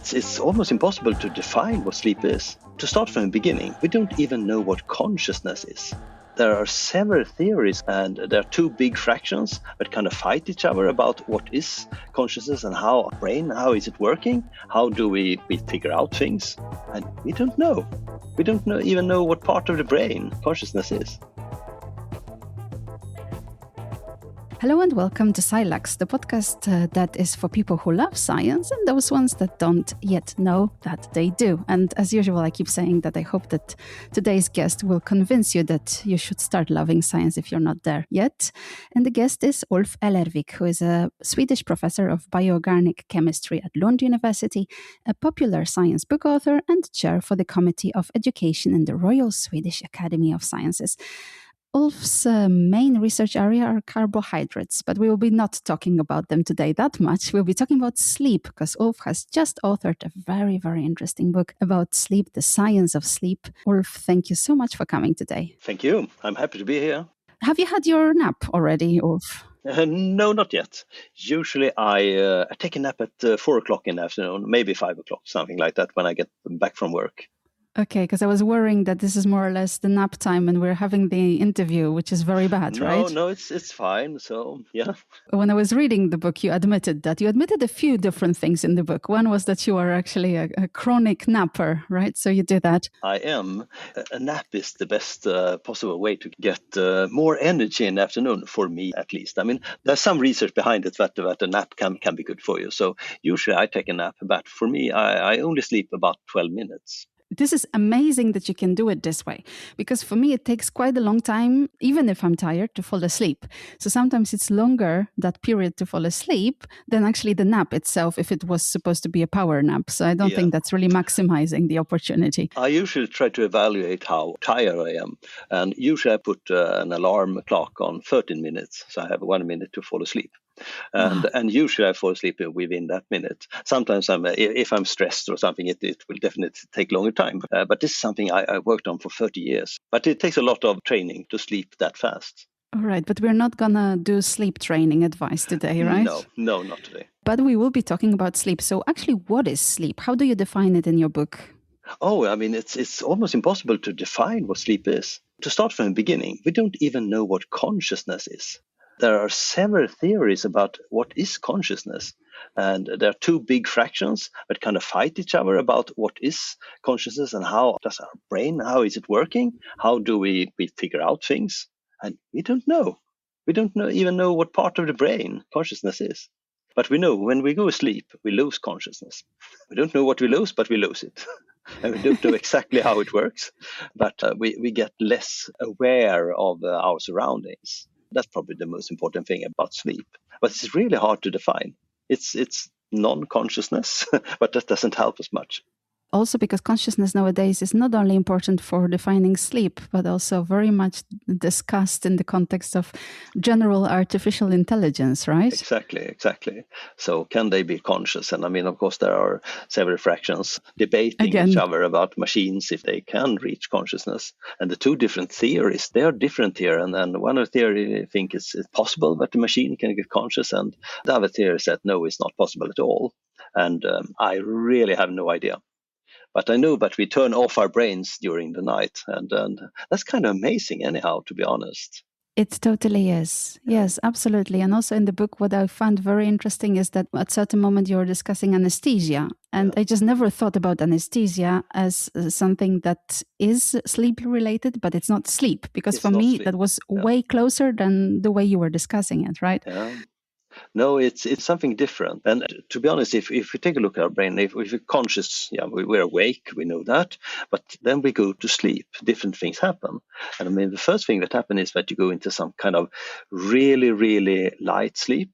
It's almost impossible to define what sleep is. To start from the beginning, we don't even know what consciousness is. There are several theories, and there are two big fractions that kind of fight each other about what is consciousness and how our brain, how is it working, how do we figure out things, and we don't know. We don't even know what part of the brain consciousness is. Hello and welcome to Silax, the podcast that is for people who love science and those ones that don't yet know that they do. And as usual, I keep saying that I hope that today's guest will convince you that you should start loving science if you're not there yet. And the guest is Ulf Ellervik, who is a Swedish professor of bioorganic chemistry at Lund University, a popular science book author and chair for the Committee of Education in the Royal Swedish Academy of Sciences. Ulf's main research area are carbohydrates, but we will be not talking about them today that much. We'll be talking about sleep, because Ulf has just authored a very, very interesting book about sleep, the science of sleep. Ulf, thank you so much for coming today. Thank you. I'm happy to be here. Have you had your nap already, Ulf? No, not yet. Usually I take a nap at 4 o'clock in the afternoon, maybe 5 o'clock, something like that, when I get back from work. Okay, because I was worrying that this is more or less the nap time and we're having the interview, which is very bad, right? No, it's fine. So, yeah. When I was reading the book, you admitted a few different things in the book. One was that you are actually a chronic napper, right? So you do that. I am. A nap is the best possible way to get more energy in the afternoon, for me at least. I mean, there's some research behind it that a nap can be good for you. So usually I take a nap, but for me, I only sleep about 12 minutes. This is amazing that you can do it this way, because for me, it takes quite a long time, even if I'm tired, to fall asleep. So sometimes it's longer, that period to fall asleep, than actually the nap itself, if it was supposed to be a power nap. So I don't think that's really maximizing the opportunity. I usually try to evaluate how tired I am. And usually I put an alarm clock on 13 minutes. So I have 1 minute to fall asleep. And usually I fall asleep within that minute. Sometimes if I'm stressed or something, it will definitely take longer time. But this is something I worked on for 30 years. But it takes a lot of training to sleep that fast. All right, but we're not going to do sleep training advice today, right? No, not today. But we will be talking about sleep. So actually, what is sleep? How do you define it in your book? Oh, I mean, it's almost impossible to define what sleep is. To start from the beginning, we don't even know what consciousness is. There are several theories about what is consciousness, and there are two big fractions that kind of fight each other about what is consciousness and how does our brain, how is it working, how do we figure out things, and we don't know. We don't even know what part of the brain consciousness is. But we know when we go to sleep, we lose consciousness. We don't know what we lose, but we lose it. And we don't know exactly how it works, but we get less aware of our surroundings. That's probably the most important thing about sleep. But it's really hard to define. It's non-consciousness, but that doesn't help us much. Also because consciousness nowadays is not only important for defining sleep, but also very much discussed in the context of general artificial intelligence, right? Exactly. So can they be conscious? And I mean, of course, there are several fractions debating each other about machines, if they can reach consciousness. And the two different theories, they are different here. And then one of the theory think it's possible that the machine can get conscious. And the other theory said, no, it's not possible at all. And I really have no idea. But I know that we turn off our brains during the night. And that's kind of amazing anyhow, to be honest. It totally is. Yes, absolutely. And also in the book, what I found very interesting is that at a certain moment you're discussing anesthesia. And I just never thought about anesthesia as something that is sleep related, but it's not sleep. Because for me, that was way closer than the way you were discussing it, right? Yeah. No, it's something different. And to be honest, if we take a look at our brain, if we're conscious, we're awake, we know that. But then we go to sleep, different things happen. And I mean, the first thing that happens is that you go into some kind of really, really light sleep,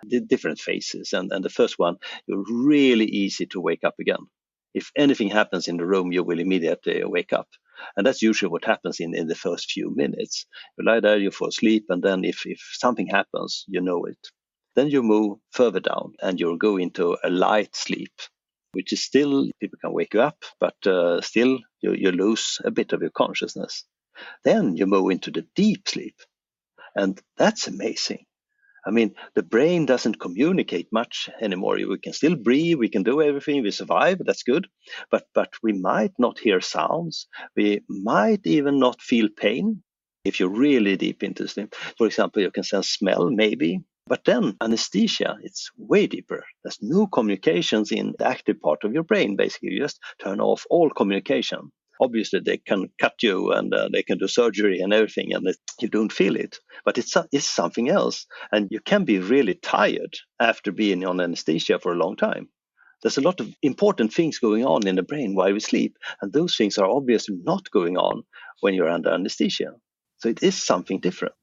the different phases. And the first one, you're really easy to wake up again. If anything happens in the room, you will immediately wake up. And that's usually what happens in the first few minutes. You lie there, you fall asleep, and then if something happens, you know it. Then you move further down and you'll go into a light sleep, which is still, people can wake you up, but still you lose a bit of your consciousness. Then you move into the deep sleep. And that's amazing. I mean, the brain doesn't communicate much anymore. We can still breathe, we can do everything, we survive, that's good. But we might not hear sounds. We might even not feel pain if you're really deep into sleep. For example, you can sense smell, maybe. But then anesthesia, it's way deeper. There's no communications in the active part of your brain, basically. You just turn off all communication. Obviously, they can cut you and they can do surgery and everything, and you don't feel it. But it's something else. And you can be really tired after being on anesthesia for a long time. There's a lot of important things going on in the brain while we sleep, and those things are obviously not going on when you're under anesthesia. So it is something different.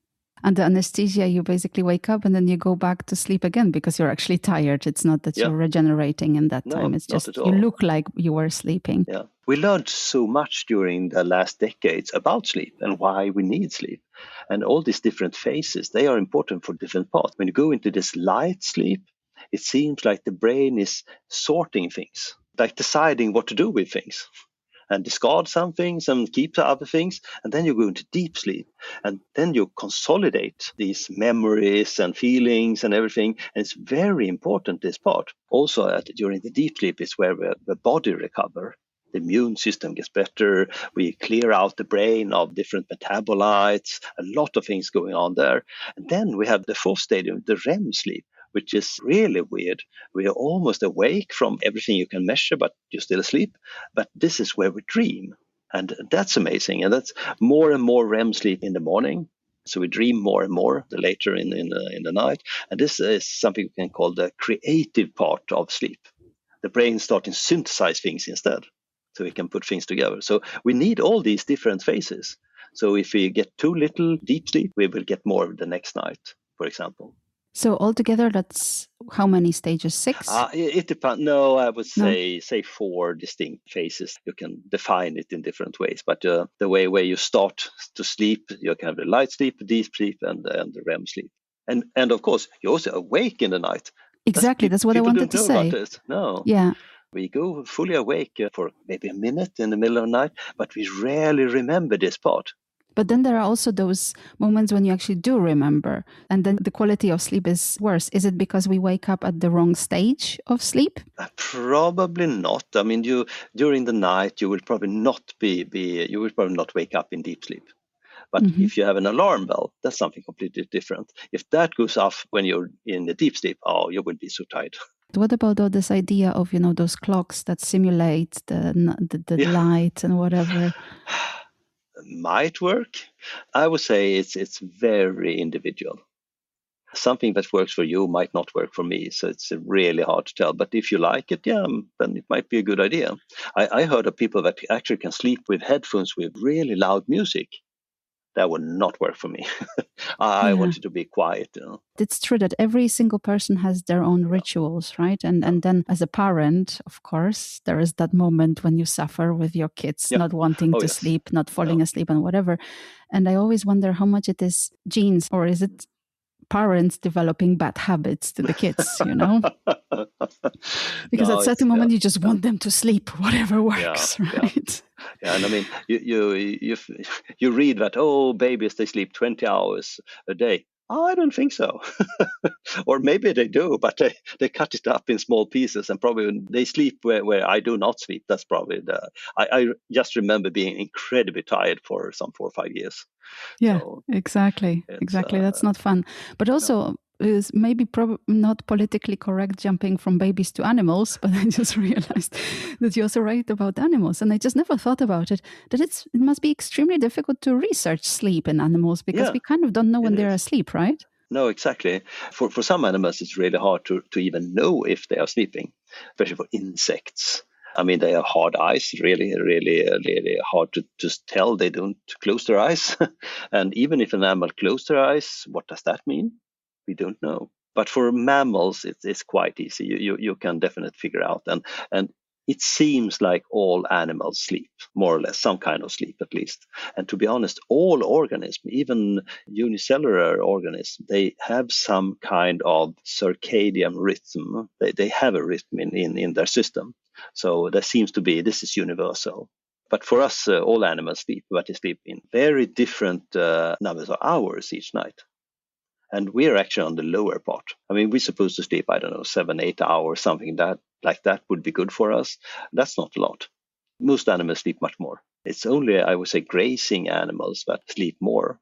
Under anesthesia, you basically wake up and then you go back to sleep again because you're actually tired. It's not that you're regenerating in that time. It's just you look like you were sleeping. Yeah. We learned so much during the last decades about sleep and why we need sleep. And all these different phases, they are important for different parts. When you go into this light sleep, it seems like the brain is sorting things, like deciding what to do with things. And discard some things and keep the other things. And then you go into deep sleep. And then you consolidate these memories and feelings and everything. And it's very important, this part. Also, during the deep sleep is where the body recovers. The immune system gets better. We clear out the brain of different metabolites. A lot of things going on there. And then we have the fourth stadium, the REM sleep, which is really weird. We are almost awake from everything you can measure, but you're still asleep. But this is where we dream. And that's amazing. And that's more and more REM sleep in the morning. So we dream more and more the later in the night. And this is something we can call the creative part of sleep. The brain starting to synthesize things instead, so we can put things together. So we need all these different phases. So if we get too little deep sleep, we will get more the next night, for example. So altogether, that's how many stages? 6? It depends. No, I would say 4 distinct phases. You can define it in different ways, but the way where you start to sleep, you can have the light sleep, deep sleep, and the REM sleep. And of course, you're also awake in the night. Exactly, that's what I wanted to say. No. Yeah. We go fully awake for maybe a minute in the middle of the night, but we rarely remember this part. But then there are also those moments when you actually do remember, and then the quality of sleep is worse. Is it because we wake up at the wrong stage of sleep? Probably not. I mean, during the night, you will probably not you will probably not wake up in deep sleep. But if you have an alarm bell, that's something completely different. If that goes off when you're in the deep sleep, you will be so tired. What about all this idea of, those clocks that simulate the light and whatever? Might work. I would say it's very individual. Something that works for you might not work for me, so it's really hard to tell. But if you like it, then it might be a good idea. I heard of people that actually can sleep with headphones with really loud music. That would not work for me. I wanted to be quiet. It's true that every single person has their own rituals, right? And then as a parent, of course, there is that moment when you suffer with your kids not wanting to sleep, not falling asleep and whatever. And I always wonder how much it is genes, or is it parents developing bad habits to the kids, Because at a certain moment you just want them to sleep, whatever works, right? Yeah, and I mean, you read that, babies, they sleep 20 hours a day. I don't think so. Or maybe they do, but they cut it up in small pieces, and probably they sleep where I do not sleep. That's probably I just remember being incredibly tired for some 4 or 5 years. Yeah, so exactly. That's not fun. But also, is maybe not politically correct jumping from babies to animals, but I just realized that you also write about animals, and I just never thought about it, that it must be extremely difficult to research sleep in animals, because we kind of don't know when they're asleep, right? No, exactly. For some animals, it's really hard to even know if they are sleeping, especially for insects. I mean, they have hard eyes, really, really, really hard to just tell. They don't close their eyes. And even if an animal closes their eyes, what does that mean? We don't know. But for mammals, it's quite easy. You can definitely figure out. And it seems like all animals sleep, more or less, some kind of sleep at least. And to be honest, all organisms, even unicellular organisms, they have some kind of circadian rhythm. They have a rhythm in their system. So there seems to be, this is universal. But for us, all animals sleep, but they sleep in very different numbers of hours each night. And we're actually on the lower part. I mean, we're supposed to sleep, I don't know, 7, 8 hours, something like that would be good for us. That's not a lot. Most animals sleep much more. It's only, I would say, grazing animals that sleep more,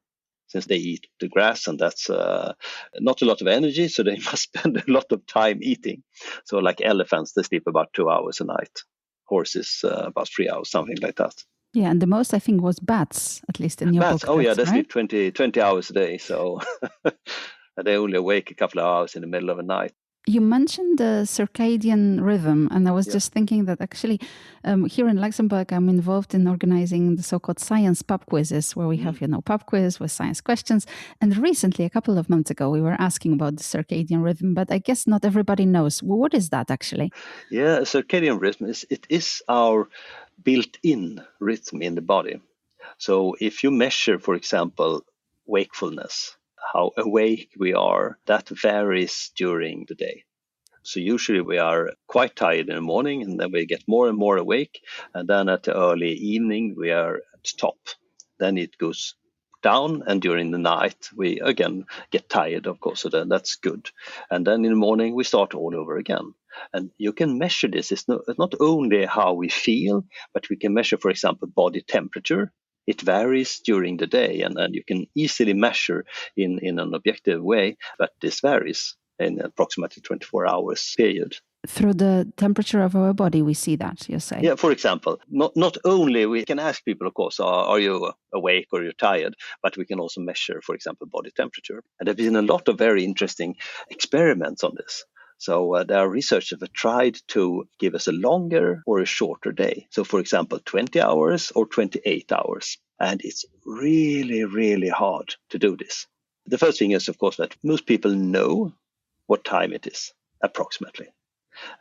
since they eat the grass, and that's not a lot of energy, so they must spend a lot of time eating. So like elephants, they sleep about 2 hours a night. Horses, about 3 hours, something like that. Yeah, and the most, I think, was bats, at least in your Bats, book. oh yeah, they right? sleep 20 hours a day, so they only awake a couple of hours in the middle of the night. You mentioned the circadian rhythm, and I was just thinking that actually here in Luxembourg, I'm involved in organizing the so-called science pub quizzes, where we have, pub quiz with science questions. And recently, a couple of months ago, we were asking about the circadian rhythm, but I guess not everybody knows. Well, what is that actually? Yeah, circadian rhythm is our built-in rhythm in the body. So if you measure, for example, wakefulness, how awake we are, that varies during the day. So usually we are quite tired in the morning, and then we get more and more awake. And then at the early evening, we are at top. Then it goes down, and during the night, we again get tired, of course. So then that's good. And then in the morning, we start all over again. And you can measure this. It's not only how we feel, but we can measure, for example, body temperature. It varies during the day, and you can easily measure in an objective way, but this varies in approximately 24 hours period. Through the temperature of our body, we see that, you say? Yeah, for example, not only we can ask people, of course, are you awake or you're tired, but we can also measure, for example, body temperature. And there have been a lot of very interesting experiments on this. So there are researchers that tried to give us a longer or a shorter day. So, for example, 20 hours or 28 hours. And it's really, really hard to do this. The first thing is, of course, that most people know what time it is, approximately.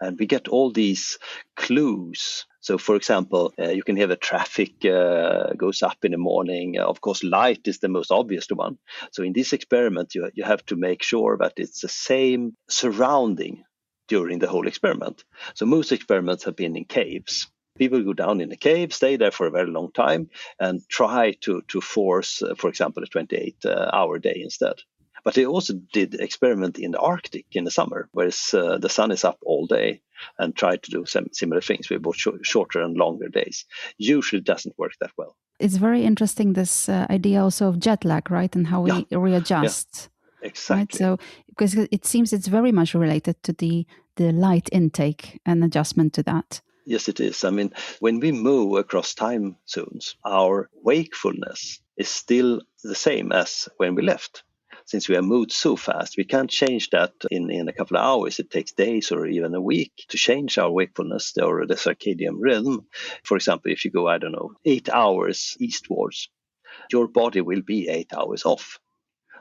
And we get all these clues. So, for example, you can hear the traffic goes up in the morning. Of course, light is the most obvious one. So in this experiment, you have to make sure that it's the same surrounding during the whole experiment. So most experiments have been in caves. People go down in a cave, stay there for a very long time, and try to force, for example, a 28-hour day instead. But they also did experiment in the Arctic in the summer, where the sun is up all day, and tried to do some similar things with both shorter and longer days. Usually doesn't work that well. It's very interesting, this idea also of jet lag, right? And how we readjust. Yeah, exactly. Right? So, because it seems it's very much related to the light intake and adjustment to that. Yes, it is. I mean, when we move across time zones, our wakefulness is still the same as when we left. Since we have moved so fast, we can't change that in a couple of hours. It takes days or even a week to change our wakefulness or the circadian rhythm. For example, if you go, 8 hours eastwards, your body will be 8 hours off.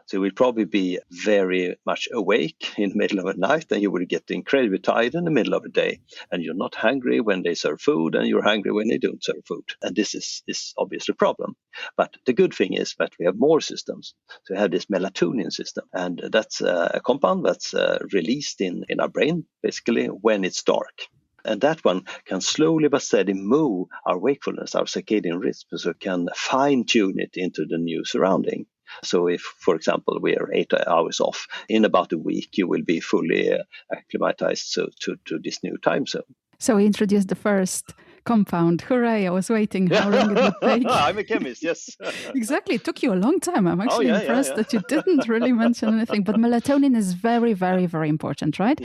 So you will probably be very much awake in the middle of the night, and you will get incredibly tired in the middle of the day. And you're not hungry when they serve food, and you're hungry when they don't serve food. And this is obviously a problem. But the good thing is that we have more systems. So we have this melatonin system, and that's a compound that's released in our brain, basically, when it's dark. And that one can slowly but steadily move our wakefulness, our circadian rhythm, so it can fine-tune it into the new surrounding. So if, for example, we are 8 hours off, in about a week, you will be fully acclimatized to this new time zone. So we introduced the first compound. Hooray, I was waiting how long it would take. I'm a chemist, yes. Exactly. It took you a long time. I'm actually impressed that you didn't really mention anything. But melatonin is very, very, very important, right?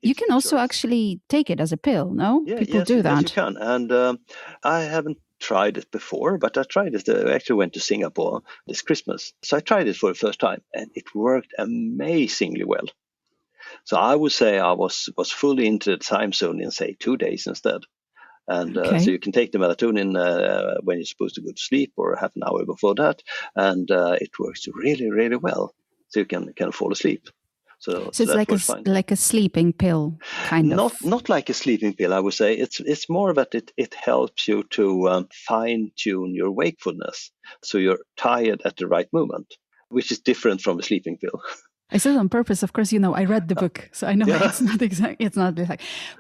You can also actually take it as a pill, no? Yeah, People do that. Yes, you can. And I haven't tried it before, but I tried it. I actually went to Singapore this Christmas. So I tried it for the first time, and it worked amazingly well. So I would say I was fully into the time zone in, say, 2 days instead. And so you can take the melatonin when you're supposed to go to sleep or half an hour before that, and it works really, really well. So you can fall asleep. So it's like a sleeping pill, kind of. Not like a sleeping pill, I would say. It's more that it helps you to fine tune your wakefulness, so you're tired at the right moment, which is different from a sleeping pill. I said on purpose, of course, I read the book, so I know it's not exact.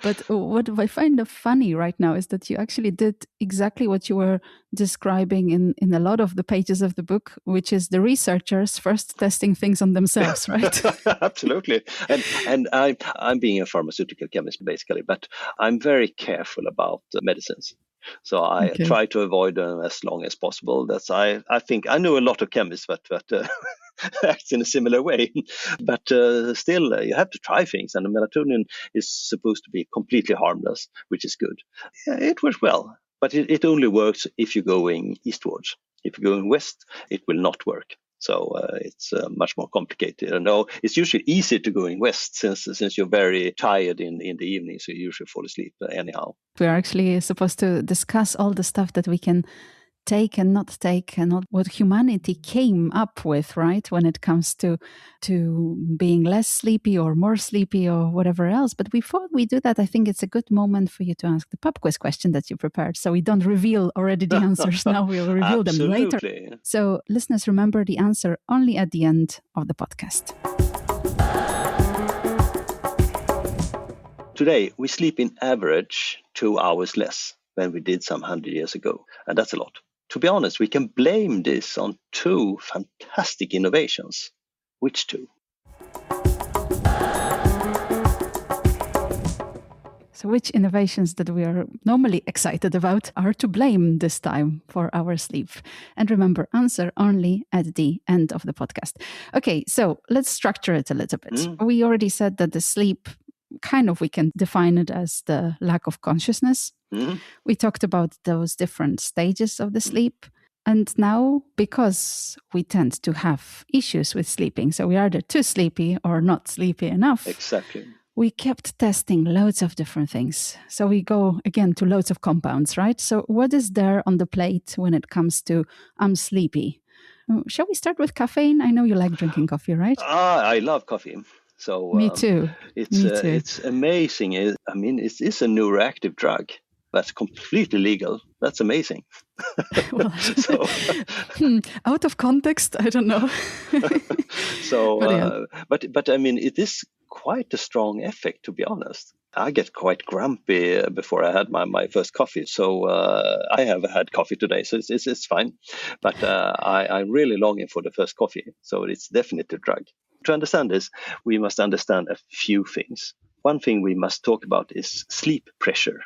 But what I find funny right now is that you actually did exactly what you were describing in a lot of the pages of the book, which is the researchers first testing things on themselves, right? Absolutely. And I'm being a pharmaceutical chemist, basically, but I'm very careful about medicines. So I try to avoid them as long as possible. I think I know a lot of chemists that acts in a similar way. But still, you have to try things. And the melatonin is supposed to be completely harmless, which is good. Yeah, it works well. But it only works if you're going eastwards. If you're going west, it will not work. So it's much more complicated. I know it's usually easier to go in west since you're very tired in the evening, so you usually fall asleep anyhow. We are actually supposed to discuss all the stuff that we can take and not take, and what humanity came up with, right, when it comes to being less sleepy or more sleepy or whatever else. But before we do that, I think it's a good moment for you to ask the pub quiz question that you prepared, so we don't reveal already the answers now. We'll reveal them later. So listeners, remember the answer only at the end of the podcast. Today we sleep in average 2 hours less than we did some 100 years ago, and that's a lot. To be honest, we can blame this on two fantastic innovations. Which two? So which innovations that we are normally excited about are to blame this time for our sleep? And remember, answer only at the end of the podcast. Okay, so let's structure it a little bit. We already said that the sleep, we can define it as the lack of consciousness. We talked about those different stages of the sleep. And now, because we tend to have issues with sleeping, so we are either too sleepy or not sleepy enough. Exactly. We kept testing loads of different things. So we go again to loads of compounds, right? So what is there on the plate when it comes to I'm sleepy? Shall we start with caffeine? I know you like drinking coffee, right? I love coffee. So Me too. It's amazing. I mean, it is a neuroactive drug that's completely legal. That's amazing. Out of context, I don't know. But I mean, it is quite a strong effect, to be honest. I get quite grumpy before I had my first coffee. So I have had coffee today, so it's fine. But I'm really longing for the first coffee. So it's definitely a drug. To understand this, we must understand a few things. One thing we must talk about is sleep pressure.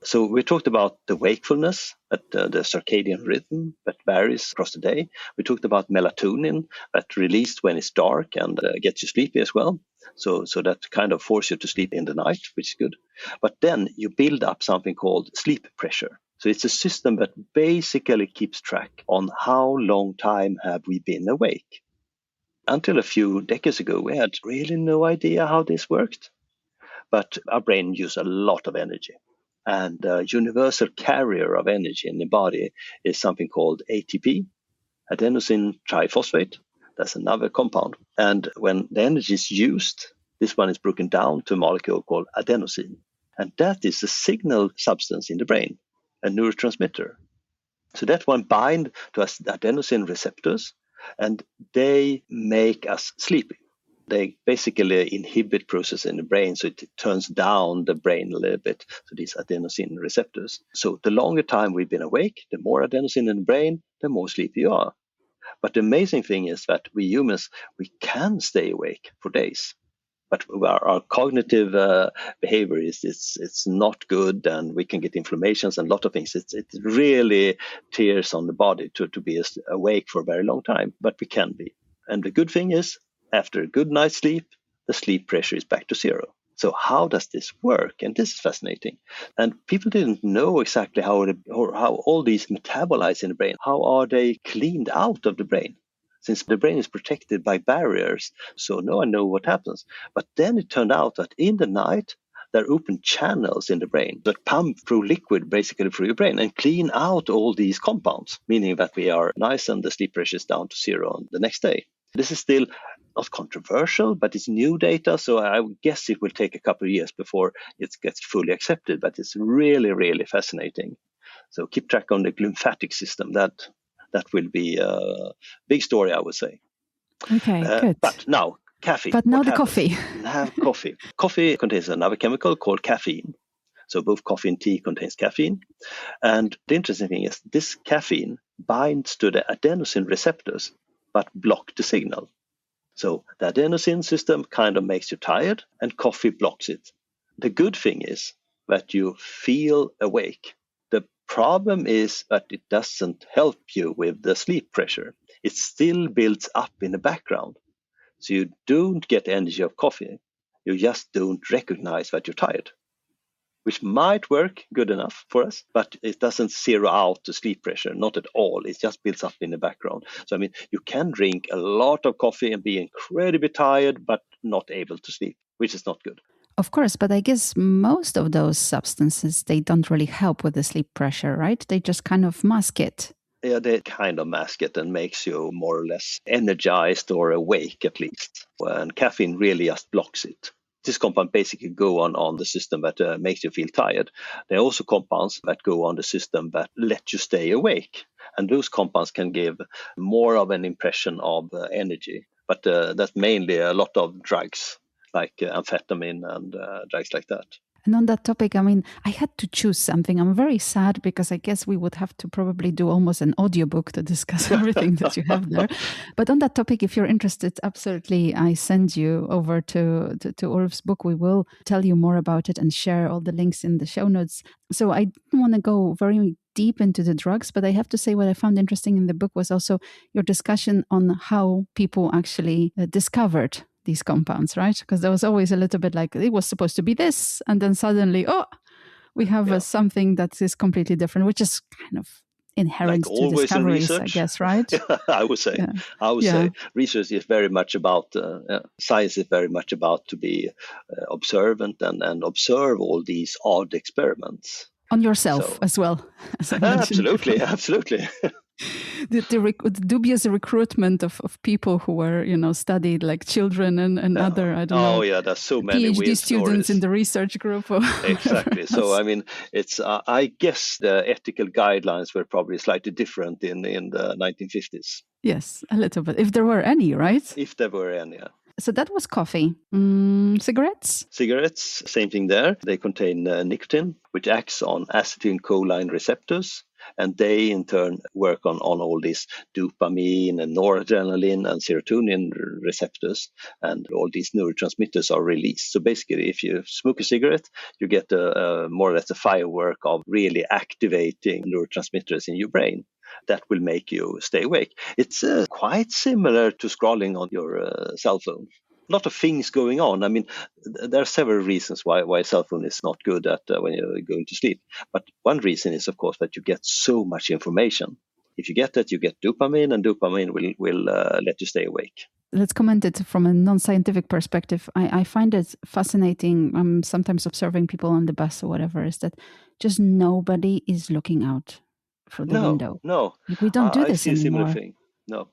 So we talked about the wakefulness, the circadian rhythm that varies across the day. We talked about melatonin that's released when it's dark and gets you sleepy as well. So that kind of forces you to sleep in the night, which is good. But then you build up something called sleep pressure. So it's a system that basically keeps track on how long time have we been awake. Until a few decades ago, we had really no idea how this worked. But our brain uses a lot of energy. And the universal carrier of energy in the body is something called ATP, adenosine triphosphate. That's another compound. And when the energy is used, this one is broken down to a molecule called adenosine. And that is a signal substance in the brain, a neurotransmitter. So that one binds to us adenosine receptors, and they make us sleepy. They basically inhibit processes in the brain, so it turns down the brain a little bit, so these adenosine receptors. So the longer time we've been awake, the more adenosine in the brain, the more sleepy you are. But the amazing thing is that we humans, we can stay awake for days. But our cognitive behavior it's not good, and we can get inflammations and a lot of things. It really tears on the body to be awake for a very long time, but we can be. And the good thing is, after a good night's sleep, the sleep pressure is back to zero. So how does this work? And this is fascinating. And people didn't know exactly how all these metabolites in the brain, how are they cleaned out of the brain? Since the brain is protected by barriers, so no one knows what happens. But then it turned out that in the night, there are open channels in the brain that pump through liquid basically through your brain and clean out all these compounds, meaning that we are nice and the sleep pressure is down to zero the next day. This is still not controversial, but it's new data, so I guess it will take a couple of years before it gets fully accepted, but it's really, really fascinating. So keep track on the lymphatic system. That will be a big story, I would say. Okay, good. But now, Caffeine. But now What the happens? coffee. Have coffee. Coffee contains another chemical called caffeine. So both coffee and tea contains caffeine. And the interesting thing is this caffeine binds to the adenosine receptors, but block the signal. So the adenosine system kind of makes you tired, and coffee blocks it. The good thing is that you feel awake. The problem is that it doesn't help you with the sleep pressure. It still builds up in the background. So you don't get energy of coffee. You just don't recognize that you're tired, which might work good enough for us, but it doesn't zero out the sleep pressure, not at all. It just builds up in the background. So, I mean, you can drink a lot of coffee and be incredibly tired, but not able to sleep, which is not good. Of course, but I guess most of those substances, they don't really help with the sleep pressure, right? They just kind of mask it. Yeah, they kind of mask it and makes you more or less energized or awake at least. And caffeine really just blocks it. This compound basically go on the system that makes you feel tired. There are also compounds that go on the system that let you stay awake. And those compounds can give more of an impression of energy. But that's mainly a lot of drugs like amphetamine and drugs like that. And on that topic, I mean, I had to choose something. I'm very sad because I guess we would have to probably do almost an audiobook to discuss everything that you have there. But on that topic, if you're interested, absolutely, I send you over to Ulf's book. We will tell you more about it and share all the links in the show notes. So I didn't want to go very deep into the drugs, but I have to say what I found interesting in the book was also your discussion on how people actually discovered these compounds, right? Because there was always a little bit like it was supposed to be this, and then suddenly, we have something that is completely different, which is kind of inherent like to discoveries, I guess, right? I would say. Yeah. I would say research is very much about science is very much about to be observant and observe all these odd experiments on yourself as well. As I absolutely, absolutely. The dubious recruitment of people who were, studied like children and other, I don't know. Oh, yeah, there's so many PhD weird students stories in the research group. Exactly. So, I mean, it's, I guess the ethical guidelines were probably slightly different in the 1950s. Yes, a little bit. If there were any, right? If there were any, yeah. So that was coffee. Cigarettes? Cigarettes, same thing there. They contain nicotine, which acts on acetylcholine receptors. And they, in turn, work on all these dopamine and noradrenaline and serotonin receptors. And all these neurotransmitters are released. So basically, if you smoke a cigarette, you get more or less a firework of really activating neurotransmitters in your brain. That will make you stay awake. It's quite similar to scrolling on your cell phone. A lot of things going on. I mean, there are several reasons why a cell phone is not good at when you're going to sleep. But one reason is, of course, that you get so much information. If you get that, you get dopamine, and dopamine will let you stay awake. Let's comment it from a non-scientific perspective. I find it fascinating. I'm sometimes observing people on the bus or whatever, is that just nobody is looking out for the window. No, we don't do this I see anymore. A similar thing. No.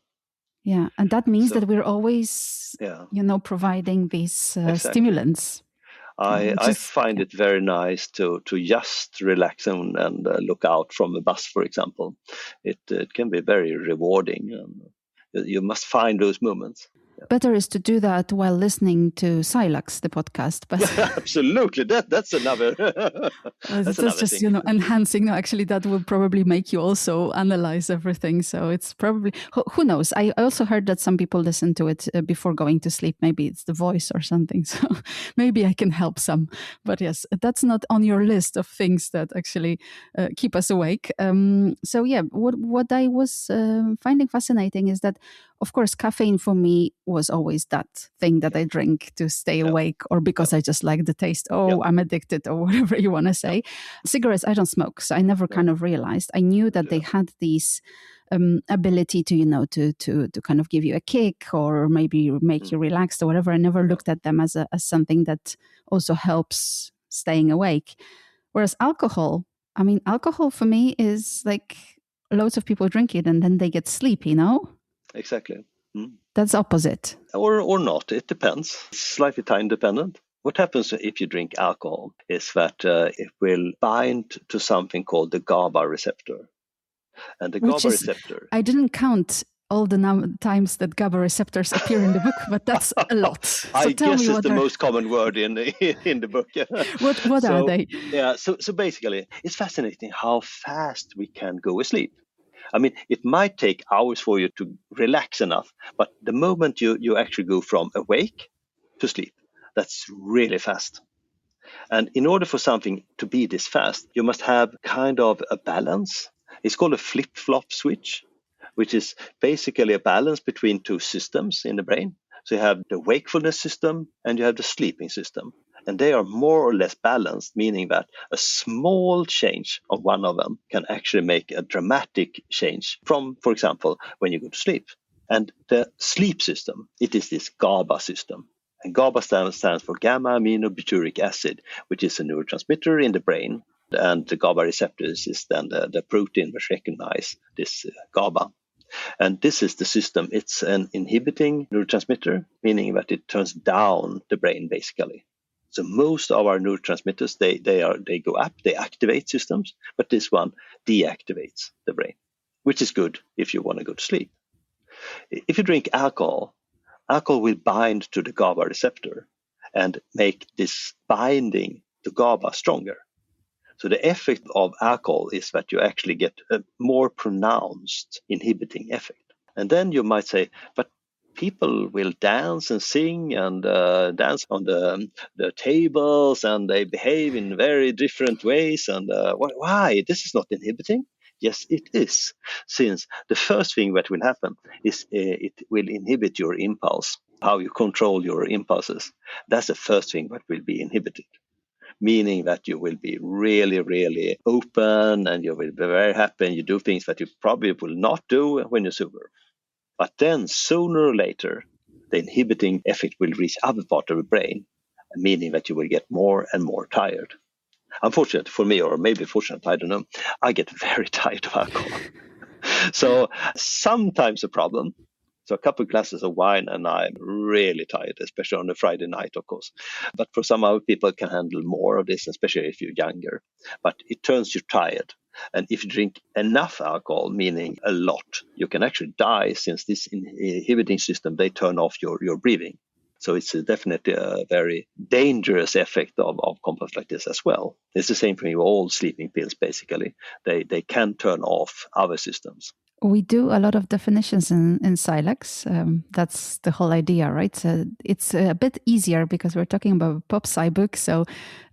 Yeah, and that means that we're always, providing these stimulants. I find it very nice to just relax and look out from a bus, for example. It can be very rewarding. You must find those moments. Better is to do that while listening to Silax, the podcast. But absolutely, that's another. That's just thing. Enhancing. No, actually, that will probably make you also analyze everything. So it's probably who knows. I also heard that some people listen to it before going to sleep. Maybe it's the voice or something. So maybe I can help some. But yes, that's not on your list of things that actually keep us awake. What I was finding fascinating is that, of course, caffeine for me was always that thing that I drink to stay awake, or because I just like the taste. I'm addicted, or whatever you want to say. Cigarettes, I don't smoke, so I never kind of realized. I knew that they had these ability to kind of give you a kick or maybe make you relaxed or whatever. I never looked at them as something that also helps staying awake. Whereas alcohol for me is like loads of people drink it and then they get sleepy, Exactly. That's opposite. Or not. It depends. It's slightly time dependent. What happens if you drink alcohol is that it will bind to something called the GABA receptor. And the GABA receptor. I didn't count all the times that GABA receptors appear in the book, but that's a lot. So I tell guess me it's what the are, most common word in the book. what are they? Yeah, so basically, it's fascinating how fast we can go asleep. I mean, it might take hours for you to relax enough, but the moment you actually go from awake to sleep, that's really fast. And in order for something to be this fast, you must have kind of a balance. It's called a flip-flop switch, which is basically a balance between two systems in the brain. So you have the wakefulness system and you have the sleeping system. And they are more or less balanced, meaning that a small change of one of them can actually make a dramatic change from, for example, when you go to sleep. And the sleep system, it is this GABA system. And GABA stands for gamma aminobutyric acid, which is a neurotransmitter in the brain. And the GABA receptors is then the protein which recognize this GABA. And this is the system. It's an inhibiting neurotransmitter, meaning that it turns down the brain basically. So most of our neurotransmitters, they go up, they activate systems, but this one deactivates the brain, which is good if you want to go to sleep. If you drink alcohol will bind to the GABA receptor and make this binding to GABA stronger. So the effect of alcohol is that you actually get a more pronounced inhibiting effect. And then you might say, but people will dance and sing and dance on the tables and they behave in very different ways. And why? This is not inhibiting. Yes, it is, since the first thing that will happen is it will inhibit your impulse, how you control your impulses. That's the first thing that will be inhibited, meaning that you will be really, really open and you will be very happy and you do things that you probably will not do when you're sober. But then sooner or later, the inhibiting effect will reach other part of the brain, meaning that you will get more and more tired. Unfortunately for me, or maybe fortunate, I don't know, I get very tired of alcohol. So sometimes a problem. So a couple of glasses of wine and I'm really tired, especially on a Friday night, of course. But for some other people can handle more of this, especially if you're younger. But it turns you tired. And if you drink enough alcohol, meaning a lot, you can actually die, since this inhibiting system, they turn off your breathing. So it's definitely a very dangerous effect of compounds like this as well. It's the same thing with all sleeping pills, basically. They can turn off other systems. We do a lot of definitions in Silex. That's the whole idea, right? So it's a bit easier because we're talking about a pop sci book. So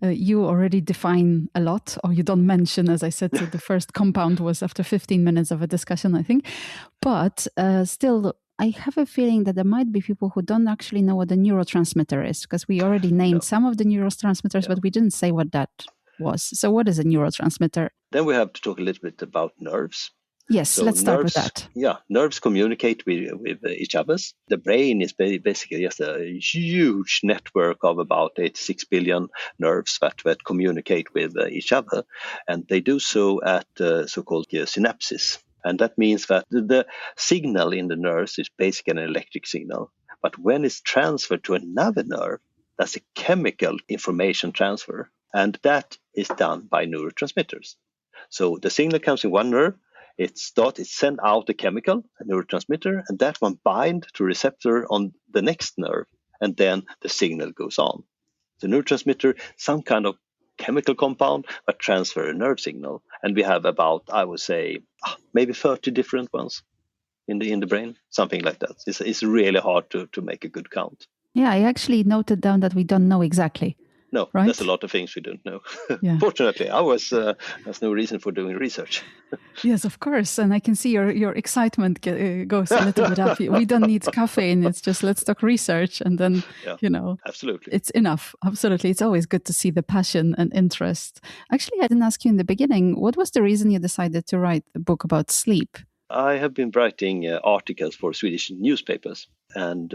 you already define a lot, or you don't mention, as I said, so the first compound was after 15 minutes of a discussion, I think. But still, I have a feeling that there might be people who don't actually know what a neurotransmitter is, because we already named some of the neurotransmitters, but we didn't say what that was. So what is a neurotransmitter? Then we have to talk a little bit about nerves. Yes, so let's start with that. Yeah, nerves communicate with each other. The brain is basically just a huge network of about 86 billion nerves that communicate with each other. And they do so at so-called synapses. And that means that the signal in the nerves is basically an electric signal. But when it's transferred to another nerve, that's a chemical information transfer. And that is done by neurotransmitters. So the signal comes in one nerve, it sends out a chemical, a neurotransmitter, and that one binds to a receptor on the next nerve, and then the signal goes on. The neurotransmitter, some kind of chemical compound, but transfer a nerve signal. And we have about, I would say, maybe 30 different ones in the brain, something like that. It's really hard to make a good count. Yeah, I actually noted down that we don't know exactly. No, right? There's a lot of things we don't know. Yeah. Fortunately, there's no reason for doing research. Yes, of course. And I can see your excitement goes a little bit up. We don't need caffeine. It's just, let's talk research. And then, absolutely. It's enough. Absolutely. It's always good to see the passion and interest. Actually, I didn't ask you in the beginning, what was the reason you decided to write a book about sleep? I have been writing articles for Swedish newspapers, and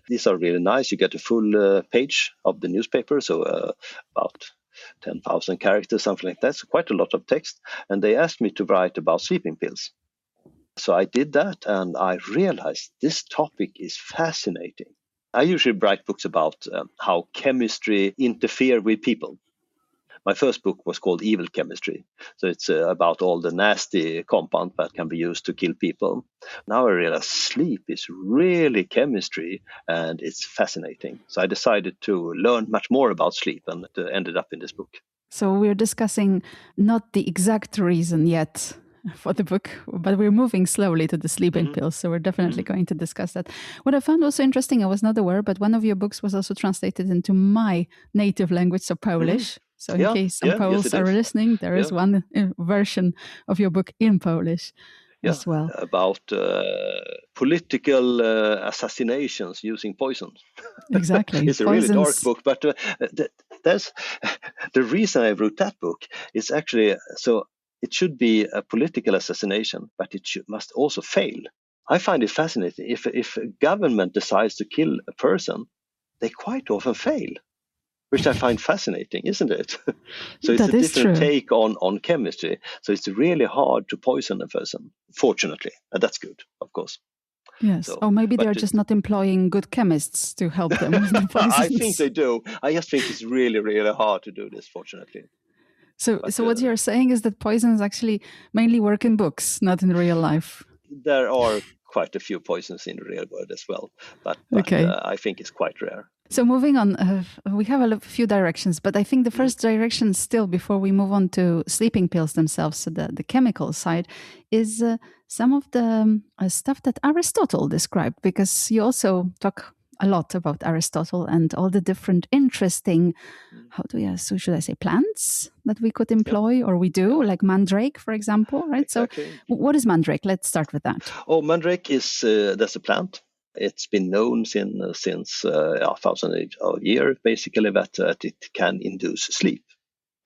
these are really nice. You get a full page of the newspaper, so about 10,000 characters, something like that. So quite a lot of text. And they asked me to write about sleeping pills. So I did that, and I realized this topic is fascinating. I usually write books about how chemistry interferes with people. My first book was called Evil Chemistry. So it's about all the nasty compounds that can be used to kill people. Now I realize sleep is really chemistry and it's fascinating. So I decided to learn much more about sleep and ended up in this book. So we're discussing not the exact reason yet for the book, but we're moving slowly to the sleeping pills. So we're definitely going to discuss that. What I found also interesting, I was not aware, but one of your books was also translated into my native language, so Polish. So in case some Poles are listening, there is one version of your book in Polish as well. About political assassinations using poison. Exactly. It's a really dark book, but that's the reason I wrote that book is actually so it should be a political assassination, but it must also fail. I find it fascinating. If a government decides to kill a person, they quite often fail, which I find fascinating, isn't it? So it's a different take on chemistry. So it's really hard to poison a person, fortunately. And that's good, of course. Yes. So, or maybe they're just not employing good chemists to help them with the poisons. I think they do. I just think it's really, really hard to do this, fortunately. So what you're saying is that poisons actually mainly work in books, not in real life. There are quite a few poisons in the real world as well, but I think it's quite rare. So moving on, we have a few directions, but I think the first direction still, before we move on to sleeping pills themselves, so the chemical side, is some of the stuff that Aristotle described, because you also talk a lot about Aristotle and all the different interesting, so should I say, plants that we could employ or we do, like mandrake, for example, right? Exactly. So what is mandrake? Let's start with that. Oh, mandrake is, that's a plant. It's been known since 1,000 years, basically, that it can induce sleep.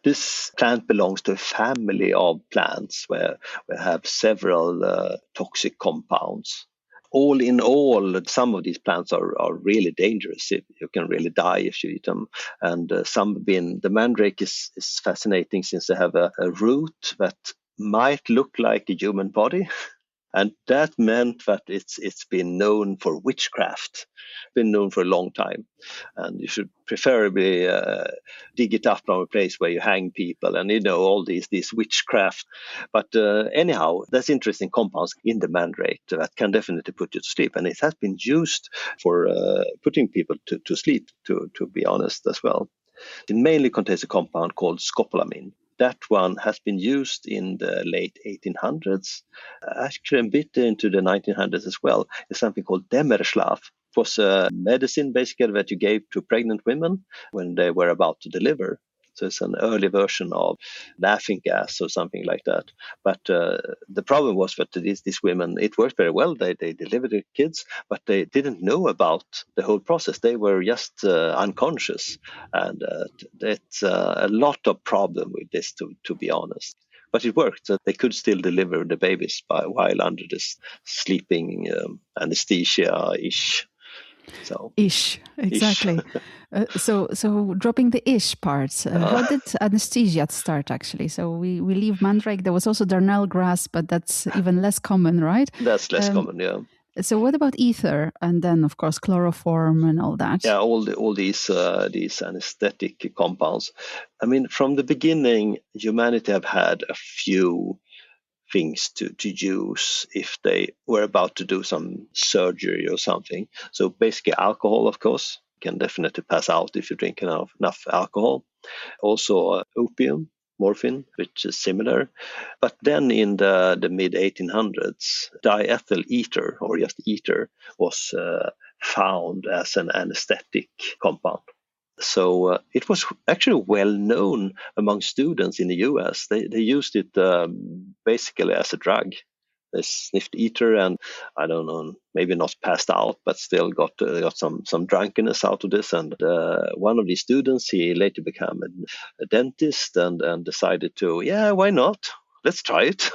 This plant belongs to a family of plants where we have several toxic compounds. All in all, some of these plants are really dangerous. You can really die if you eat them. And the mandrake is fascinating since they have a root that might look like a human body. And that meant that it's been known for witchcraft, been known for a long time. And you should preferably dig it up from a place where you hang people and, all these witchcraft. But anyhow, there's interesting compounds in the mandrake that can definitely put you to sleep. And it has been used for putting people to sleep, to be honest, as well. It mainly contains a compound called scopolamine. That one has been used in the late 1800s, actually a bit into the 1900s as well. It's something called Demerschlaf. It was a medicine basically that you gave to pregnant women when they were about to deliver. So it's an early version of laughing gas or something like that. But the problem was that these women, it worked very well. They delivered their kids, but they didn't know about the whole process. They were just unconscious. And it's a lot of problem with this, to be honest. But it worked. They could still deliver the babies while under this sleeping anesthesia-ish. So ish, exactly. So dropping the ish parts, how did anesthesia start actually? So we leave mandrake. There was also darnel grass, but that's even less common, right? That's less common, yeah. So what about ether, and then of course chloroform and all that? Yeah, all these anesthetic compounds. I mean, from the beginning, humanity have had a few things to use if they were about to do some surgery or something. So basically alcohol, of course, can definitely pass out if you drink enough alcohol. Also opium, morphine, which is similar. But then in the mid 1800s, diethyl ether, or just ether, was found as an anesthetic compound. So it was actually well known among students in the US. They used it basically as a drug. They sniffed ether and, I don't know, maybe not passed out, but still got some drunkenness out of this. And one of these students, he later became a dentist and decided to, why not? Let's try it.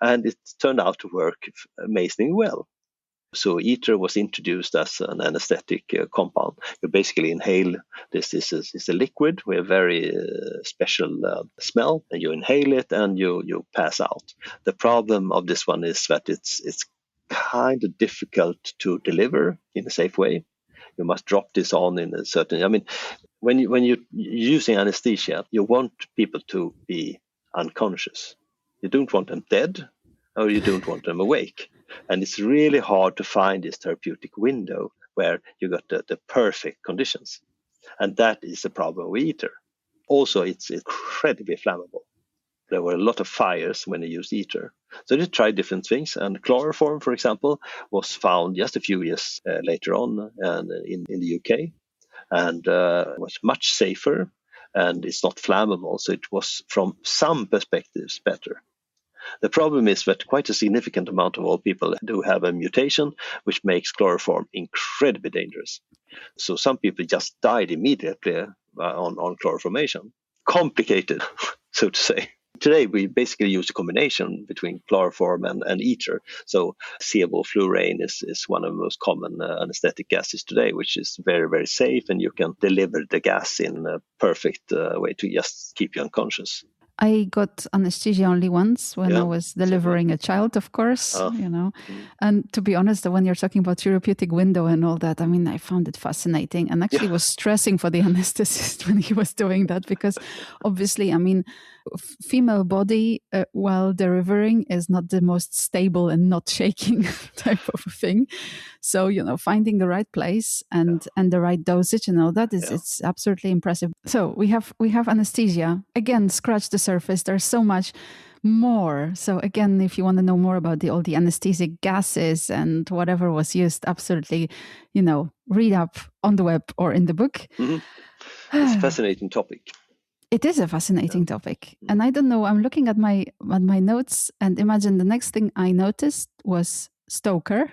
And it turned out to work amazingly well. So ether was introduced as an anesthetic compound. You basically inhale this. This is a liquid with a very special smell, and you inhale it and you pass out. The problem of this one is that it's kind of difficult to deliver in a safe way. You must drop this on in a certain. when you're using anesthesia, you want people to be unconscious. You don't want them dead, or you don't want them awake. And it's really hard to find this therapeutic window where you got the perfect conditions. And that is the problem with ether. Also, it's incredibly flammable. There were a lot of fires when they used ether. So they tried different things. And chloroform, for example, was found just a few years later on in the UK, and was much safer, and it's not flammable. So it was, from some perspectives, better. The problem is that quite a significant amount of all people do have a mutation, which makes chloroform incredibly dangerous. So some people just died immediately on chloroformation. Complicated, so to say. Today, we basically use a combination between chloroform and ether. So sevoflurane is one of the most common anesthetic gases today, which is very, very safe, and you can deliver the gas in a perfect way to just keep you unconscious. I got anesthesia only once when I was delivering a child, of course, And to be honest, when you're talking about therapeutic window and all that, I mean, I found it fascinating, and actually was stressing for the anesthetist when he was doing that, because obviously, I mean, female body while delivering is not the most stable and not shaking type of thing. So, finding the right place and the right dosage and all that it's absolutely impressive. So we have anesthesia. Again, scratch the surface. There's so much more. So again, if you want to know more about all the anesthetic gases and whatever was used, absolutely, read up on the web or in the book. Mm-hmm. It's a fascinating topic. It is a fascinating topic. And I don't know, I'm looking at my notes, and imagine the next thing I noticed was Stoker.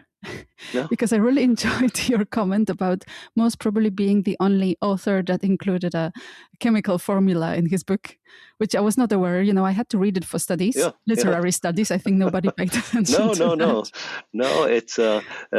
Because I really enjoyed your comment about most probably being the only author that included a chemical formula in his book, which I was not aware. I had to read it for studies, literary studies. I think nobody paid attention to that. No. It's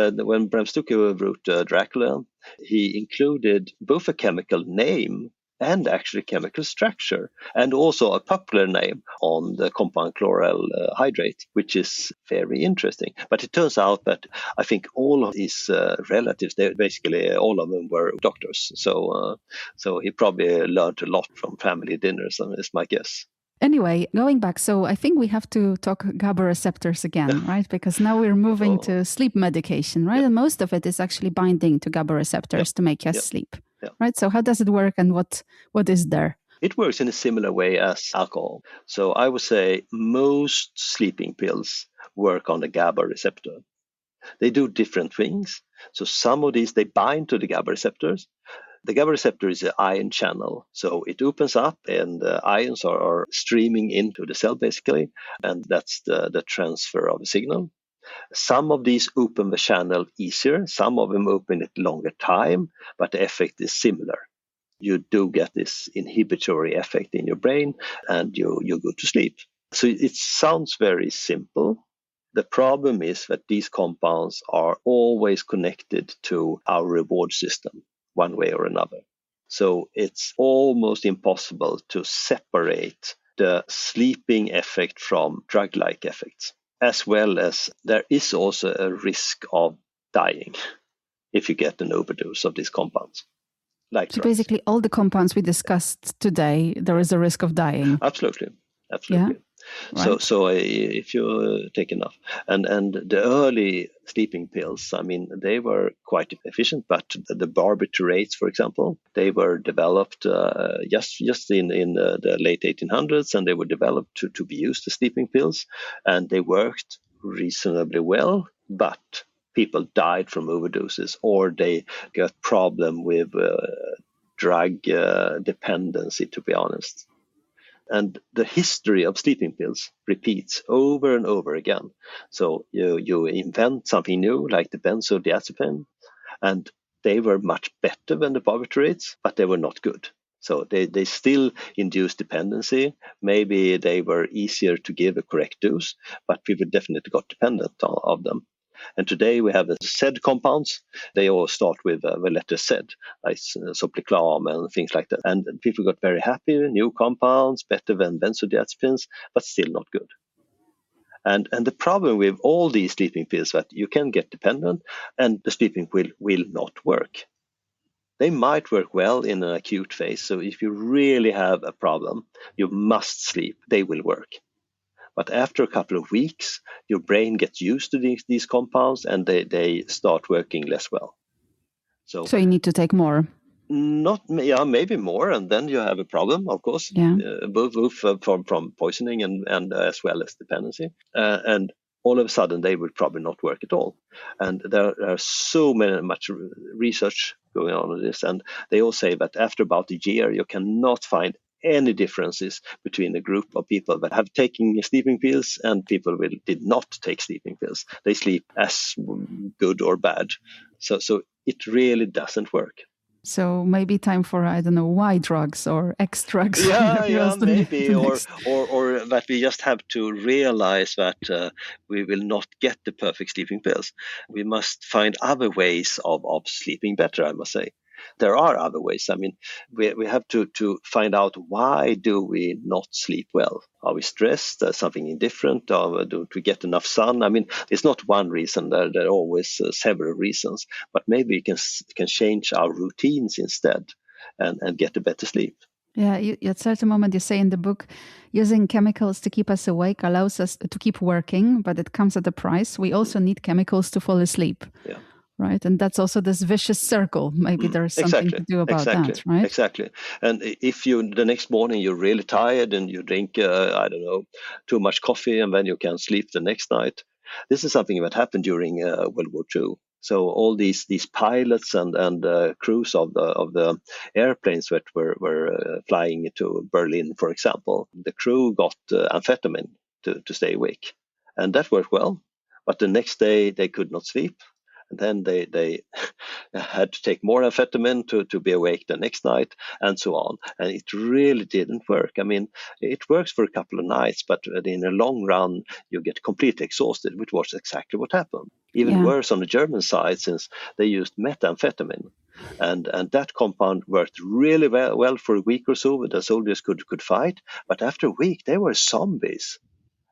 when Bram Stoker wrote Dracula, he included both a chemical name and actually chemical structure, and also a popular name on the compound chloral hydrate, which is very interesting. But it turns out that I think all of his relatives, basically all of them were doctors. So he probably learned a lot from family dinners, is my guess. Anyway, going back, so I think we have to talk GABA receptors again, right? Because now we're moving to sleep medication, right? And most of it is actually binding to GABA receptors to make us sleep. Right. So how does it work, and what is there? It works in a similar way as alcohol. So I would say most sleeping pills work on the GABA receptor. They do different things. So some of these, they bind to the GABA receptors. The GABA receptor is an ion channel. So it opens up, and the ions are streaming into the cell basically. And that's the transfer of a signal. Some of these open the channel easier, some of them open it longer time, but the effect is similar. You do get this inhibitory effect in your brain, and you go to sleep. So it sounds very simple. The problem is that these compounds are always connected to our reward system, one way or another. So it's almost impossible to separate the sleeping effect from drug-like effects. As well as there is also a risk of dying if you get an overdose of these compounds. So basically all the compounds we discussed today, there is a risk of dying. Absolutely. Yeah. Right. So if you take enough, and the early sleeping pills, I mean, they were quite efficient, but the barbiturates, for example, they were developed just in the late 1800s, and they were developed to be used as sleeping pills, and they worked reasonably well, but people died from overdoses, or they got problem with drug dependency, to be honest. And the history of sleeping pills repeats over and over again. So you invent something new, like the benzodiazepine, and they were much better than the barbiturates, but they were not good. So they still induce dependency. Maybe they were easier to give a correct dose, but people definitely got dependent of them. And today we have the CED compounds. They all start with the letter CED, like Sopliclam and things like that. And people got very happy, new compounds, better than benzodiazepines, but still not good. And the problem with all these sleeping pills is that you can get dependent, and the sleeping will not work. They might work well in an acute phase. So if you really have a problem, you must sleep. They will work. But after a couple of weeks, your brain gets used to these compounds and they start working less well. So you need to take more. Maybe more, and then you have a problem, of course, both from poisoning and as well as dependency. And all of a sudden, they would probably not work at all. And there are so much research going on this, and they all say that after about a year, you cannot find any differences between a group of people that have taken sleeping pills and people who did not take sleeping pills. They sleep as good or bad. So it really doesn't work. So maybe time for, I don't know, Y drugs or X drugs. Yeah, maybe, or that we just have to realize that we will not get the perfect sleeping pills. We must find other ways of sleeping better, I must say. There are other ways. I mean, we have to find out, why do we not sleep well? Are we stressed? Something different? Or don't we get enough sun? I mean, it's not one reason. There are always several reasons. But maybe we can change our routines instead and get a better sleep. Yeah, at a certain moment you say in the book, using chemicals to keep us awake allows us to keep working, but it comes at a price. We also need chemicals to fall asleep. Yeah. Right. And that's also this vicious circle. Maybe there's something to do about that, right? Exactly. And if the next morning you're really tired and you drink, too much coffee, and then you can't sleep the next night. This is something that happened during World War II. So all these pilots and crews of the airplanes that were flying to Berlin, for example, the crew got amphetamine to stay awake. And that worked well. But the next day they could not sleep. And then they had to take more amphetamine to be awake the next night, and so on. And it really didn't work. I mean, it works for a couple of nights, but in the long run, you get completely exhausted, which was exactly what happened. Even worse on the German side, since they used methamphetamine. And that compound worked really well for a week or so. The soldiers could fight. But after a week, they were zombies.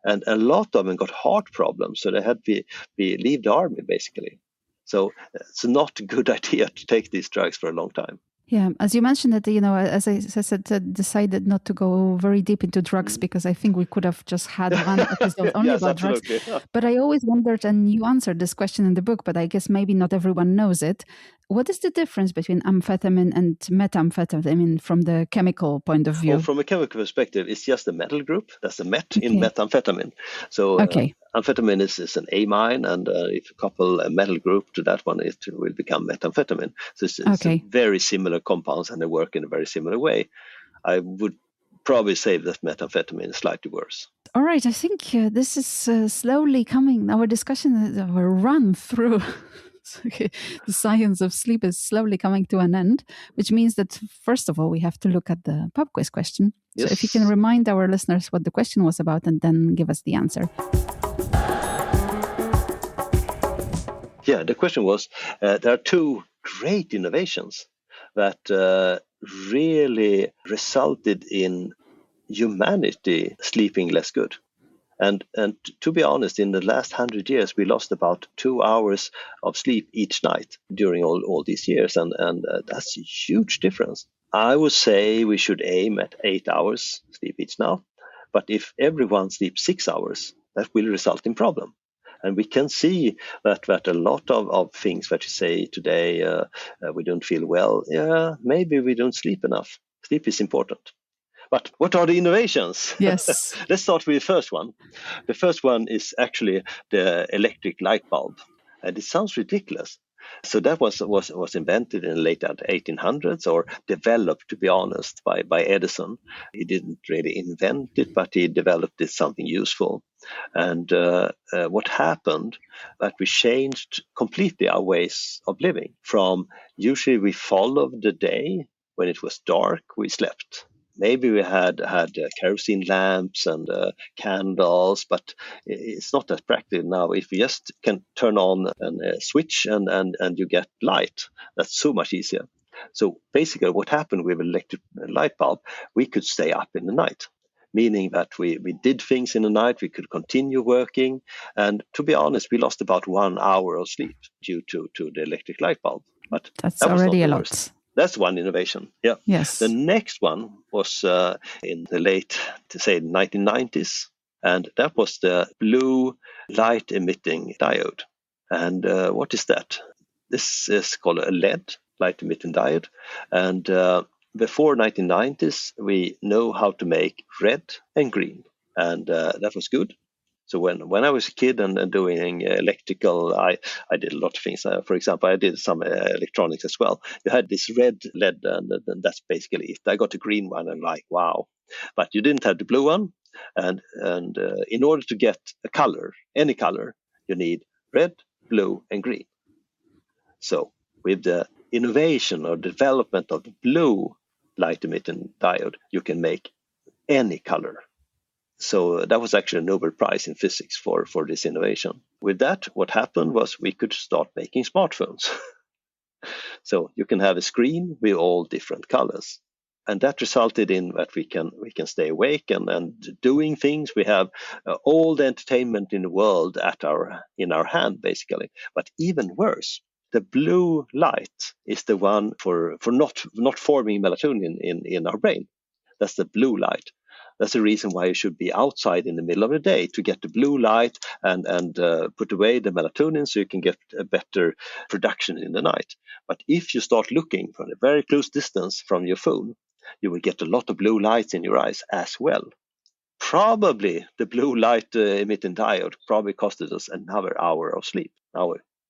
And a lot of them got heart problems. So they had to leave the army, basically. So it's not a good idea to take these drugs for a long time. Yeah, as you mentioned it, as I said, decided not to go very deep into drugs because I think we could have just had one episode only about drugs. But I always wondered, and you answered this question in the book, but I guess maybe not everyone knows it. What is the difference between amphetamine and methamphetamine from the chemical point of view? Well, from a chemical perspective, it's just a metal group. That's a met in methamphetamine. So amphetamine is an amine, and if you couple a metal group to that one, it will become methamphetamine. So it's a very similar compounds, and they work in a very similar way. I would probably say that methamphetamine is slightly worse. All right, I think this is slowly coming. Our discussion, our run through the science of sleep is slowly coming to an end, which means that, first of all, we have to look at the pub quiz question. Yes. So if you can remind our listeners what the question was about and then give us the answer. Yeah, the question was, there are two great innovations that really resulted in humanity sleeping less good. And to be honest, in the last 100 years, we lost about 2 hours of sleep each night during all these years. And that's a huge difference. I would say we should aim at 8 hours sleep each night. But if everyone sleeps 6 hours, that will result in problem. And we can see that a lot of things that you say today, we don't feel well. Yeah, maybe we don't sleep enough. Sleep is important. But what are the innovations? Yes. Let's start with the first one. The first one is actually the electric light bulb. And it sounds ridiculous. So that was invented in the late 1800s, or developed, to be honest, by Edison. He didn't really invent it, but he developed it something useful. And what happened, that we changed completely our ways of living. From usually we followed the day. When it was dark, we slept. Maybe we had kerosene lamps and candles, but it's not that practical now. If you just can turn on a switch and you get light, that's so much easier. So basically what happened with electric light bulb, we could stay up in the night, meaning that we did things in the night, we could continue working. And to be honest, we lost about 1 hour of sleep due to the electric light bulb. But that's already a lot. That's one innovation. Yeah. Yes. The next one was in the late, to say, 1990s, and that was the blue light emitting diode. And what is that? This is called a LED, light emitting diode. And before 1990s, we know how to make red and green, and that was good. So when I was a kid and doing electrical, I did a lot of things. For example, I did some electronics as well. You had this red LED, and that's basically it. I got a green one, and like, wow. But you didn't have the blue one. And in order to get a color, any color, you need red, blue, and green. So with the innovation or development of the blue light emitting diode, you can make any color. So that was actually a Nobel Prize in physics for this innovation. With that, what happened was we could start making smartphones. So you can have a screen with all different colors. And that resulted in that we can stay awake and doing things. We have all the entertainment in the world in our hand, basically. But even worse, the blue light is the one for not forming melatonin in our brain. That's the blue light. That's the reason why you should be outside in the middle of the day to get the blue light and put away the melatonin so you can get a better production in the night. But if you start looking from a very close distance from your phone, you will get a lot of blue lights in your eyes as well. Probably the blue light emitting diode probably costed us another hour of sleep,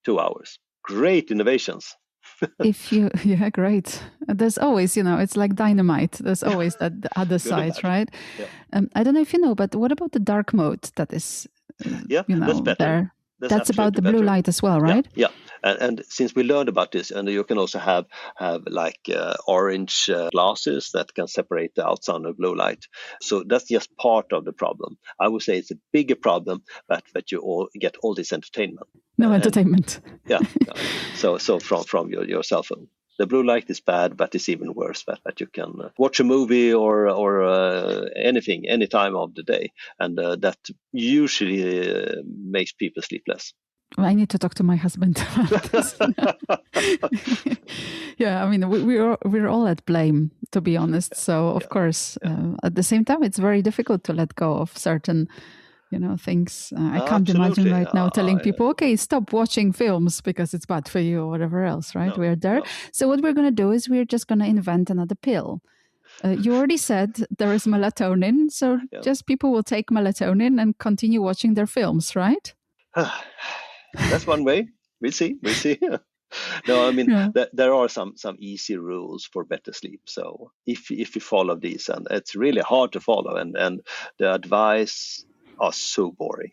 2 hours. Great innovations. Yeah, great. There's always, it's like dynamite. There's always that other side, right? Yeah. I don't know if you know, but what about the dark mode that is, that's better. there? That's about the blue light as well, right? Yeah. And since we learned about this, and you can also have like orange glasses that can separate the outsound of blue light. So that's just part of the problem. I would say it's a bigger problem that you all get all this entertainment. No entertainment. Yeah. So from your cell phone. The blue light is bad, but it's even worse that you can watch a movie or anything, any time of the day. And that usually makes people sleep less. I need to talk to my husband about this. Yeah, I mean, we're all at blame, to be honest. So, of course, at the same time, it's very difficult to let go of certain things. I can't imagine right now telling people, okay, stop watching films because it's bad for you or whatever else, right? We're there. No. So what we're going to do is we're just going to invent another pill. You already said there is melatonin, so just people will take melatonin and continue watching their films, right? That's one way. We'll see. No, I mean, there are some easy rules for better sleep. So if you follow these, and it's really hard to follow, and the advice are so boring.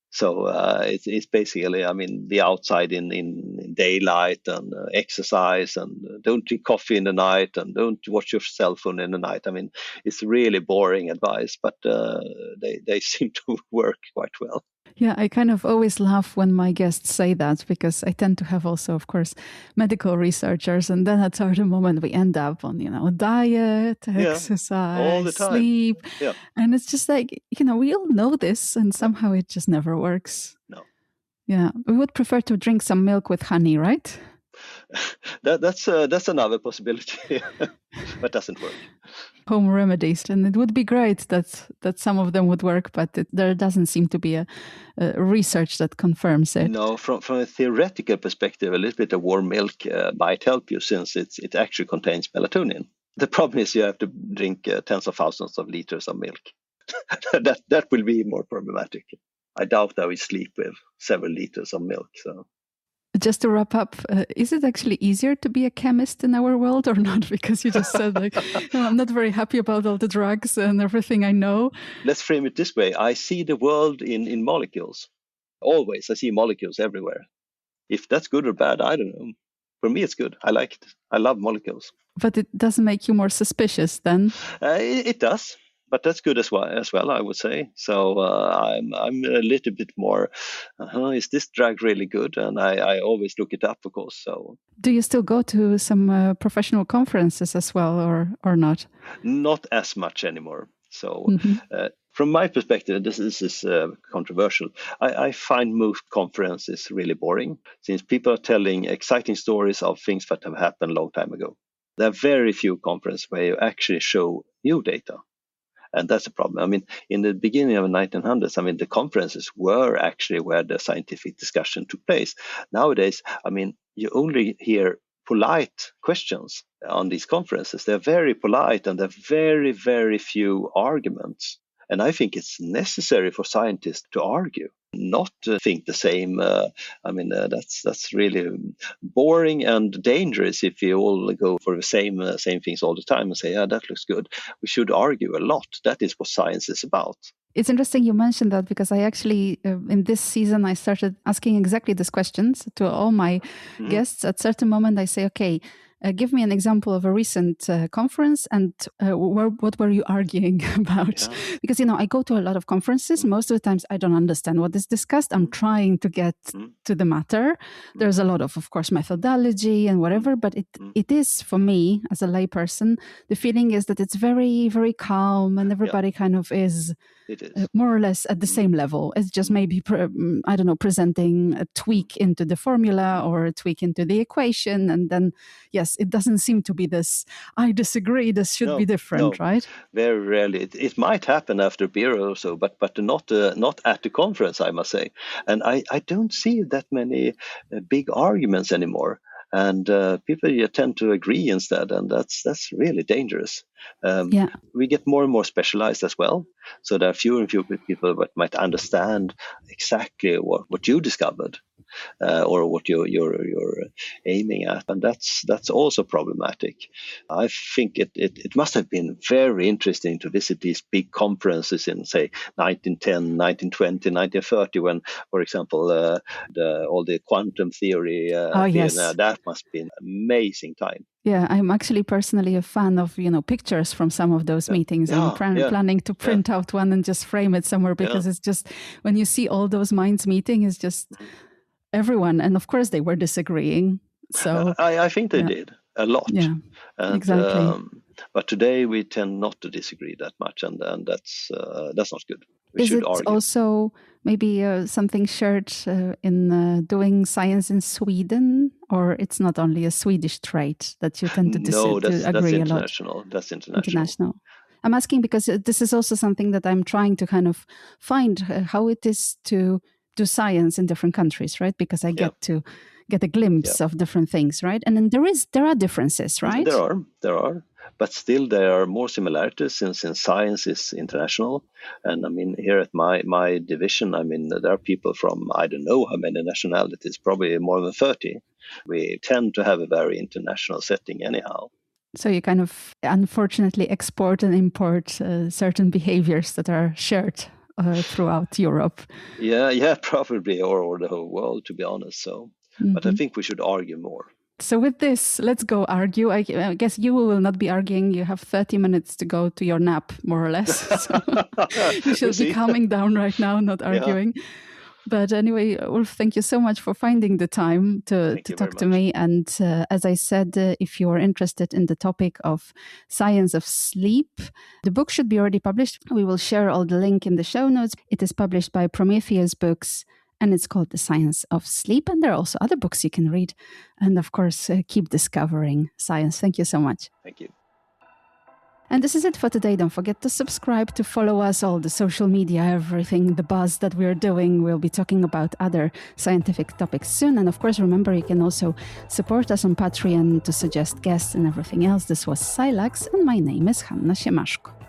So it's basically, I mean, be outside in daylight and exercise, and don't drink coffee in the night, and don't watch your cell phone in the night. I mean, it's really boring advice, but they seem to work quite well. Yeah, I kind of always laugh when my guests say that, because I tend to have also, of course, medical researchers. And then at a certain moment, we end up on, diet, exercise, all the time. Sleep. Yeah. And it's just like, we all know this, and somehow it just never works. No. Yeah. We would prefer to drink some milk with honey, right? That's another possibility. That doesn't work. Home remedies, and it would be great that some of them would work, but there doesn't seem to be a research that confirms it. No, from a theoretical perspective, a little bit of warm milk might help you, since it actually contains melatonin. The problem is you have to drink tens of thousands of liters of milk. that will be more problematic. I doubt I will sleep with several liters of milk. So. Just to wrap up, is it actually easier to be a chemist in our world or not? Because you just said, I'm not very happy about all the drugs and everything I know. Let's frame it this way. I see the world in molecules. Always. I see molecules everywhere. If that's good or bad, I don't know. For me, it's good. I like it. I love molecules. But it doesn't make you more suspicious then? It does. But that's good as well, I would say. So I'm a little bit more, is this drug really good? And I always look it up, of course. So, do you still go to some professional conferences as well, or not? Not as much anymore. So from my perspective, this is controversial. I find most conferences really boring, since people are telling exciting stories of things that have happened a long time ago. There are very few conferences where you actually show new data. And that's a problem. I mean, in the beginning of the 1900s, I mean, the conferences were actually where the scientific discussion took place. Nowadays, I mean, you only hear polite questions on these conferences. They're very polite and there are very, very few arguments. And I think it's necessary for scientists to argue, not to think the same. That's really boring and dangerous if you all go for the same things all the time and say, yeah, that looks good. We should argue a lot. That is what science is about. It's interesting you mentioned that, because I actually, in this season, I started asking exactly these questions to all my guests. At a certain moment, I say, okay, give me an example of a recent conference and what were you arguing about? Yeah. Because, I go to a lot of conferences. Most of the times I don't understand what is discussed. I'm trying to get to the matter. There's a lot of course, methodology and whatever, but it is, for me, as a layperson, the feeling is that it's very, very calm and everybody kind of is more or less at the same level. It's just maybe, presenting a tweak into the formula or a tweak into the equation. And then, yes, it doesn't seem to be this, I disagree, this should be different, right? Very rarely. It might happen after a beer or so, but not at the conference, I must say. And I don't see that many big arguments anymore. And people tend to agree instead, and that's really dangerous. We get more and more specialized as well. So there are fewer and fewer people that might understand exactly what you discovered. Or what you're aiming at, and that's also problematic. I think it must have been very interesting to visit these big conferences in, say, 1910, 1920, 1930, when, for example, all the quantum theory. That must have been an amazing time. Yeah, I'm actually personally a fan of, pictures from some of those meetings. I'm planning to print out one and just frame it somewhere, because it's just, when you see all those minds meeting, it's just everyone. And of course they were disagreeing. So I think they did a lot. Yeah, and, exactly. But today we tend not to disagree that much, and that's not good. We should argue. Also maybe something shared in doing science in Sweden, or it's not only a Swedish trait that you tend to agree a lot? That's international. I'm asking because this is also something that I'm trying to kind of find how it is to do science in different countries, right? Because I get to get a glimpse of different things, right? And then there are differences, right? There are. But still, there are more similarities since science is international. And I mean, here at my division, I mean, there are people from, I don't know how many nationalities, probably more than 30. We tend to have a very international setting anyhow. So you kind of, unfortunately, export and import certain behaviors that are shared throughout Europe. Yeah, probably, or the whole world, to be honest. So, but I think we should argue more. So with this, let's go argue. I guess you will not be arguing. You have 30 minutes to go to your nap, more or less. So you should be calming down right now, not arguing. Yeah. But anyway, Ulf, thank you so much for finding the time to talk to me. And as I said, if you are interested in the topic of science of sleep, the book should be already published. We will share all the link in the show notes. It is published by Prometheus Books, and it's called The Science of Sleep. And there are also other books you can read. And of course, keep discovering science. Thank you so much. Thank you. And this is it for today. Don't forget to subscribe, to follow us, all the social media, everything, the buzz that we're doing. We'll be talking about other scientific topics soon. And of course, remember, you can also support us on Patreon to suggest guests and everything else. This was Silax, and my name is Hanna Siemaszko.